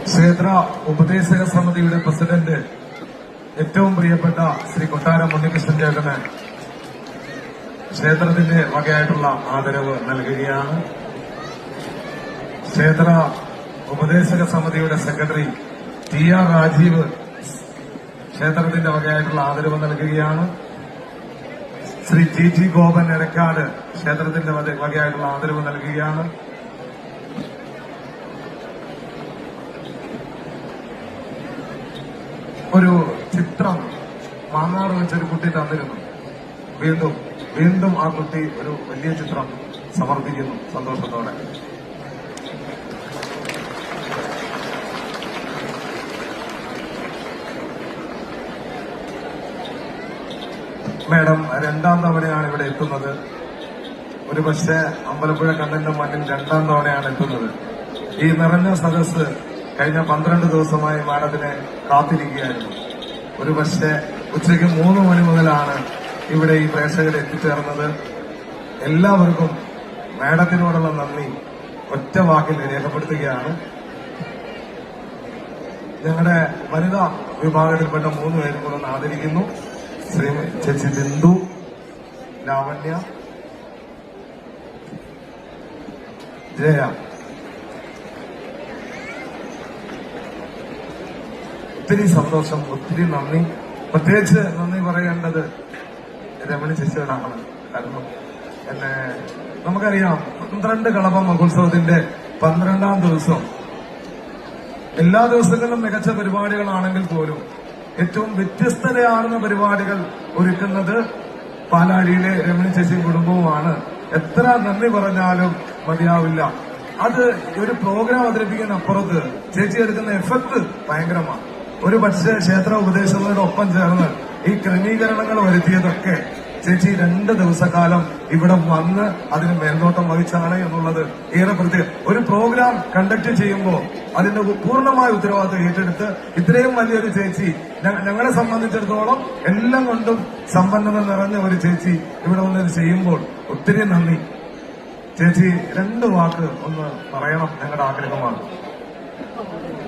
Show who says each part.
Speaker 1: ക്ഷേത്ര ഉപദേശക സമിതിയുടെ പ്രസിഡന്റ് ഏറ്റവും പ്രിയപ്പെട്ട ശ്രീ കൊട്ടാരം ഉണ്ണികൃഷ്ണൻ ചേട്ടന് ക്ഷേത്രത്തിന്റെ വകയായിട്ടുള്ള ആദരവ് നൽകുകയാണ്. ക്ഷേത്ര ഉപദേശക സമിതിയുടെ സെക്രട്ടറി ടി.ആർ. രാജീവ് ക്ഷേത്രത്തിന്റെ വകയായിട്ടുള്ള ആദരവ് നൽകുകയാണ്. ശ്രീ ടി.ടി. ഗോപൻ എടക്കാട് ക്ഷേത്രത്തിന്റെ വകയായിട്ടുള്ള ആദരവ് നൽകുകയാണ്. ഒരു ചിത്രം മാങ്ങാറ് വെച്ചൊരു കുട്ടി തന്നിരുന്നു. വീണ്ടും ആ കുട്ടി ഒരു വലിയ ചിത്രം സമർപ്പിക്കുന്നു സന്തോഷത്തോടെ. മാഡം രണ്ടാം തവണയാണ് ഇവിടെ എത്തുന്നത്. ഒരു പക്ഷേ അമ്പലപ്പുഴ കണ്ണന്റെ മണ്ണിൽ രണ്ടാം തവണയാണ് എത്തുന്നത്. ഈ നിറഞ്ഞ സദസ്സ് കഴിഞ്ഞ 12 ദിവസമായി മാഡത്തിനെ കാത്തിരിക്കുകയായിരുന്നു. ഒരു പക്ഷേ ഉച്ചയ്ക്ക് 3 മണി മുതലാണ് ഇവിടെ ഈ പ്രേക്ഷകർ എത്തിച്ചേർന്നത്. എല്ലാവർക്കും മാഡത്തിനോടുള്ള നന്ദി ഒറ്റ വാക്കിൽ രേഖപ്പെടുത്തുകയാണ്. ഞങ്ങളുടെ വനിതാ വിഭാഗത്തിൽപ്പെട്ട 3 പേരും കൂടെ ആദരിക്കുന്നു. ശ്രീ ചേച്ചി ബിന്ദു, ലാവണ്യ, ജയ. ഒത്തിരി സന്തോഷം, ഒത്തിരി നന്ദി. പ്രത്യേകിച്ച് നന്ദി പറയേണ്ടത് രമണി ചേച്ചിയോടാണ്. കാരണം നമുക്കറിയാം 12 കളഭ മഹോത്സവത്തിന്റെ 12ാം ദിവസം എല്ലാ ദിവസങ്ങളിലും മികച്ച പരിപാടികളാണെങ്കിൽ പോലും ഏറ്റവും വ്യത്യസ്തതയാർന്ന പരിപാടികൾ ഒരുക്കുന്നത് പാലാഴിയിലെ രമണി ചേച്ചിയും കുടുംബവുമാണ്. എത്ര നന്ദി പറഞ്ഞാലും മതിയാവില്ല. അത് ഒരു പ്രോഗ്രാം അവതരിപ്പിക്കുന്നതിനപ്പുറത്ത് ചേച്ചി എടുക്കുന്ന എഫക്ട് ഭയങ്കരമാണ്. ഒരു പക്ഷേ ക്ഷേത്ര ഉപദേശങ്ങളോടൊപ്പം ചേർന്ന് ഈ ക്രമീകരണങ്ങൾ വരുത്തിയതൊക്കെ ചേച്ചി 2 ദിവസക്കാലം ഇവിടെ വന്ന് അതിന് മേൽനോട്ടം വഹിച്ചാണ് എന്നുള്ളത് ഏറെ പ്രത്യേകം. ഒരു പ്രോഗ്രാം കണ്ടക്ട് ചെയ്യുമ്പോൾ അതിന്റെ പൂർണ്ണമായ ഉത്തരവാദിത്വം ഏറ്റെടുത്ത് ഇത്രയും വലിയൊരു ചേച്ചി ഞങ്ങളെ സംബന്ധിച്ചിടത്തോളം എല്ലാം കൊണ്ടും സമ്പന്നത നിറഞ്ഞ ഒരു ചേച്ചി ഇവിടെ വന്നത് ചെയ്യുമ്പോൾ ഒത്തിരി നന്ദി. ചേച്ചി 2 വാക്ക് ഒന്ന് പറയണം, ഞങ്ങളുടെ ആഗ്രഹമാണ്.